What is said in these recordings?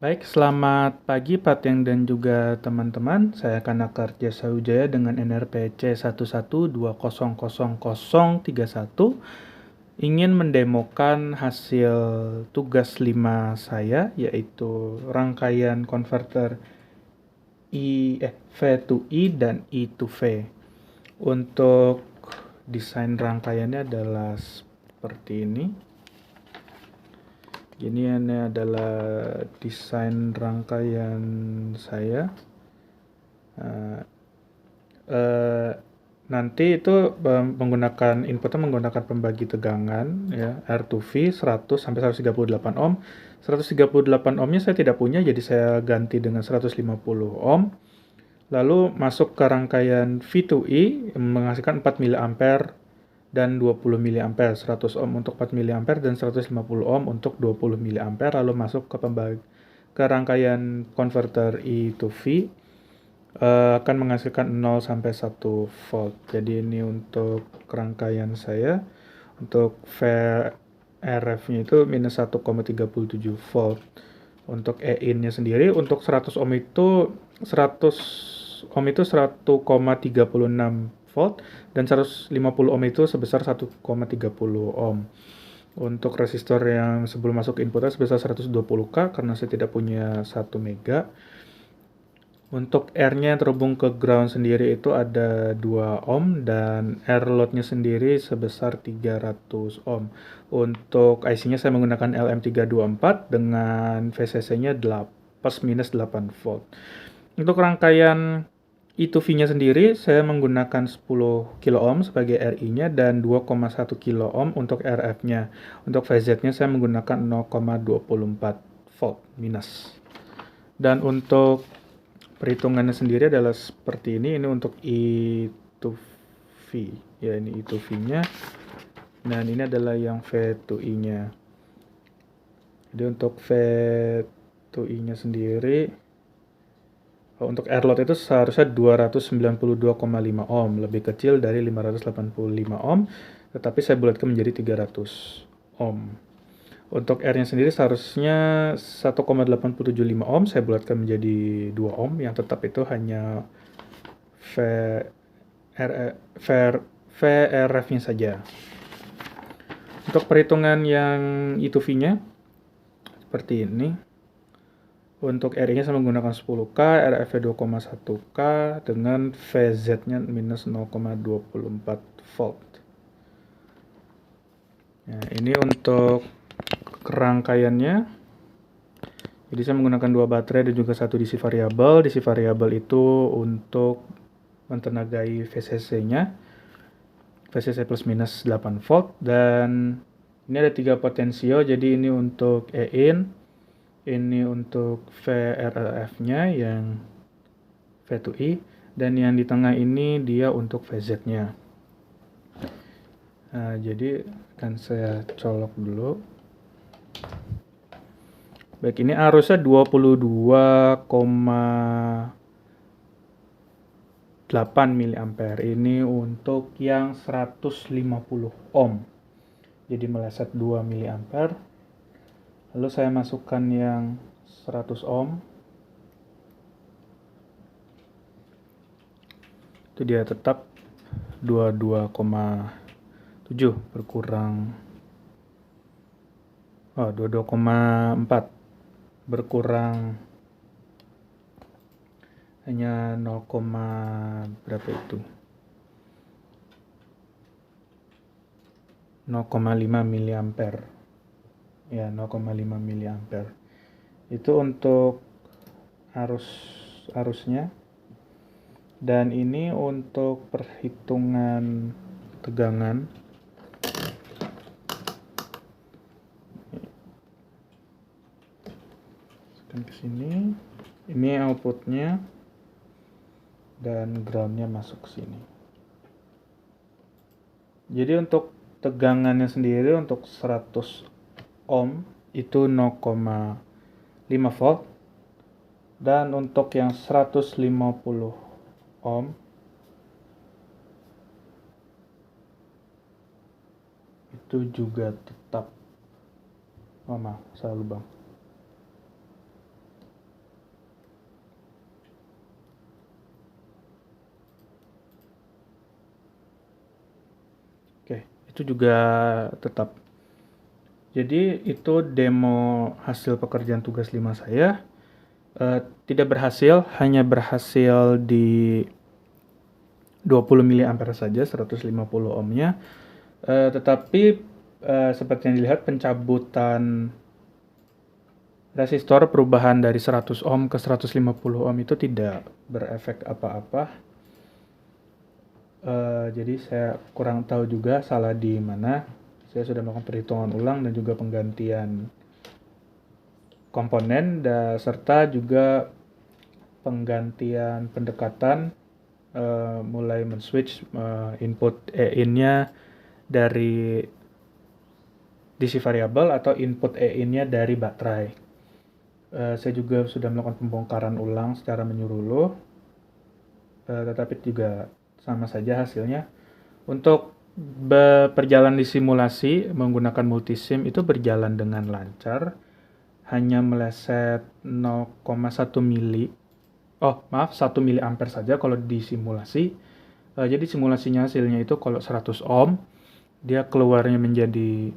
Baik, selamat pagi Pak Tiang dan juga teman-teman. Saya Kanakar Jasa Wijaya dengan NRPC 11200031 ingin mendemokan hasil tugas 5 saya, yaitu rangkaian konverter V to I dan I to V. Untuk desain rangkaiannya adalah seperti ini. Ini adalah desain rangkaian saya. Nanti itu menggunakan pembagi tegangan ya, R to V 100 sampai 138 ohm. 138 ohmnya saya tidak punya, jadi saya ganti dengan 150 ohm. Lalu masuk ke rangkaian V to I menghasilkan 4 mA dan 20 mA, 100 ohm untuk 4 mA dan 150 ohm untuk 20 mA. Lalu masuk ke rangkaian konverter I to V akan menghasilkan 0 sampai 1 volt. Jadi ini untuk rangkaian saya. Untuk VRF-nya itu minus 1,37 volt. Untuk E-in-nya sendiri untuk 100 ohm itu 1,36 volt dan 150 ohm itu sebesar 1,30 ohm. Untuk resistor yang sebelum masuk inputnya sebesar 120K karena saya tidak punya 1 mega. Untuk R-nya yang terhubung ke ground sendiri itu ada 2 ohm dan R load-nya sendiri sebesar 300 ohm. Untuk IC-nya saya menggunakan LM324 dengan VCC-nya plus minus 8 volt. Untuk rangkaian I2V-nya sendiri saya menggunakan 10 kilo ohm sebagai RI-nya dan 2,1 kilo ohm untuk RF-nya. Untuk VZ-nya saya menggunakan 0,24 volt minus. Dan untuk perhitungannya sendiri adalah seperti ini untuk I2V. Ya, ini I2V-nya. Dan ini adalah yang V to I-nya. Jadi untuk V to I-nya sendiri, untuk R load itu seharusnya 292,5 ohm, lebih kecil dari 585 ohm, tetapi saya bulatkan menjadi 300 ohm. Untuk R-nya sendiri seharusnya 1,875 ohm, saya bulatkan menjadi 2 ohm, yang tetap itu hanya VRF-nya saja. Untuk perhitungan yang I2V-nya, seperti ini. Untuk R-nya saya menggunakan 10K, RF-nya 2,1K, dengan VZ-nya minus 0,24 volt. Nah, ini untuk rangkaiannya. Jadi saya menggunakan 2 baterai dan juga 1 DC variabel. DC variabel itu untuk mentenagai VCC-nya. VCC plus minus 8 volt. Dan ini ada 3 potensio. Jadi ini untuk E-in. Ini untuk VRF-nya yang V to I. Dan yang di tengah ini dia untuk VZ-nya. Nah, jadi akan saya colok dulu. Baik, ini arusnya 22,8 mA. Ini untuk yang 150 ohm. Jadi meleset 2 mA. Lalu saya masukkan yang 100 ohm. Itu dia tetap 22,7 berkurang 22,4 berkurang hanya 0, berapa itu? 0,5 mA. Ya, 0,5 mA. Itu untuk arusnya. Dan ini untuk perhitungan tegangan. Ke sini. Ini outputnya. Dan groundnya masuk ke sini. Jadi untuk tegangannya sendiri untuk 100 ohm itu 0,5 volt. Dan untuk yang 150 ohm itu juga tetap, maaf, salah lubang. itu juga tetap. Jadi itu demo hasil pekerjaan tugas 5 saya. Tidak berhasil, hanya berhasil di 20 mA saja, 150 ohmnya. Tetapi seperti yang dilihat, pencabutan resistor, perubahan dari 100 ohm ke 150 ohm itu tidak berefek apa-apa. Jadi saya kurang tahu juga salah di mana. Saya sudah melakukan perhitungan ulang dan juga penggantian komponen, serta juga penggantian pendekatan, mulai men-switch input in-nya dari DC variable atau input in-nya dari baterai. Saya juga sudah melakukan pembongkaran ulang secara menyeluruh, tetapi juga sama saja hasilnya. Untuk berjalan di simulasi menggunakan multisim itu berjalan dengan lancar, hanya meleset 0,1 miliampere saja kalau di simulasi. Jadi simulasinya hasilnya itu kalau 100 ohm dia keluarnya menjadi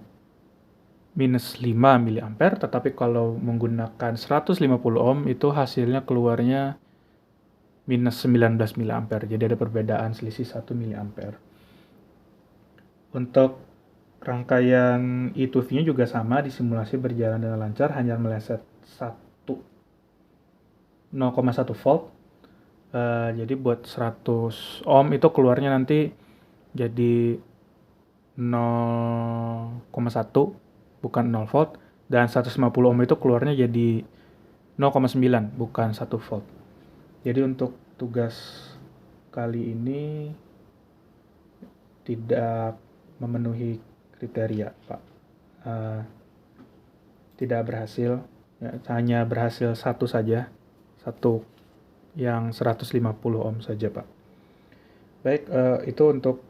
minus 5 miliampere, tetapi kalau menggunakan 150 ohm itu hasilnya keluarnya minus 19 miliampere. Jadi ada perbedaan selisih 1 miliampere. Untuk rangkaian E2V-nya juga sama, di simulasi berjalan dengan lancar, hanya meleset 0,1 volt. Jadi buat 100 ohm itu keluarnya nanti jadi 0,1 bukan 0 volt, dan 150 ohm itu keluarnya jadi 0,9 bukan 1 volt. Jadi untuk tugas kali ini tidak memenuhi kriteria, Pak. Tidak berhasil, hanya berhasil satu saja, satu yang 150 ohm saja, Pak. Baik, itu untuk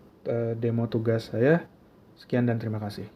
demo tugas saya. Sekian dan terima kasih.